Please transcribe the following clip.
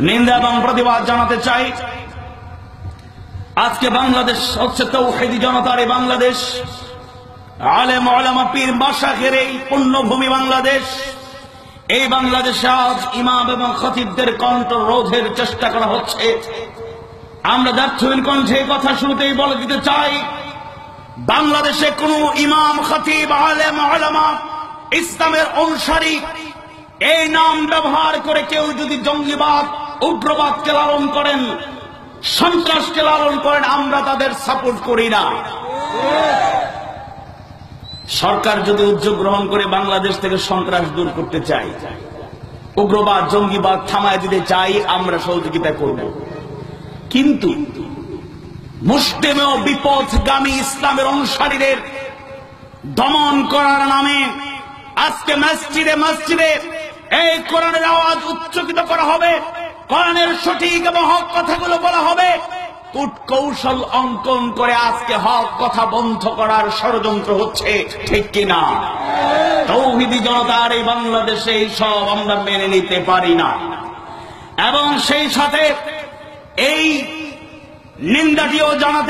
নিন্দা এবং প্রতিবাদ জানাতে চাই। আজকে বাংলাদেশ হচ্ছে তাওহীদি জনতার এই বাংলাদেশ, আলেম ওলামা পীর মাশায়েখের এই পুণ্যভূমি বাংলাদেশ। এই বাংলাদেশে আজ ইমাম এবং খতিবদের কণ্ঠ রোধের চেষ্টা করা হচ্ছে। আমরা দার্থহীন কণ্ঠে কথা শুরুতেই বলে দিতে চাই, বাংলাদেশে কোন ইমাম, খতিব, আলেম ওলামা, ইসলামের অনুসারী এই নাম ব্যবহার করে কেউ যদি জঙ্গিবাদ, উগ্রবাদকে লালন করেন, সন্ত্রাসকে লালন করেন, আমরা তাদের সাপোর্ট করি না। সরকার যদি উদ্যোগ গ্রহণ করে বাংলাদেশ থেকে সন্ত্রাস দূর করতে চাই, উগ্রবাদ, জঙ্গিবাদ থামায় দিতে চাই, আমরা সহযোগিতা করব। কিন্তু মুসলিম ও বিপথগামী ইসলামের অনুসারীদের দমন করার নামে আজকে মসজিদে মসজিদে এই কোরআনের আওয়াজ উচ্চকিত করা হবে, কোরআনের সঠিক এবং হক কথাগুলো বলা হবে, কূটকৌশল অঙ্কন করে আজকে হক কথা বন্ধ করার ষড়যন্ত্র হচ্ছে, ঠিক কিনা? তাওহীদি জনতার এই বাংলাদেশে সব আমরা মেনে নিতে পারি না। এবং সেই সাথে এই নিন্দাটিও জানাতে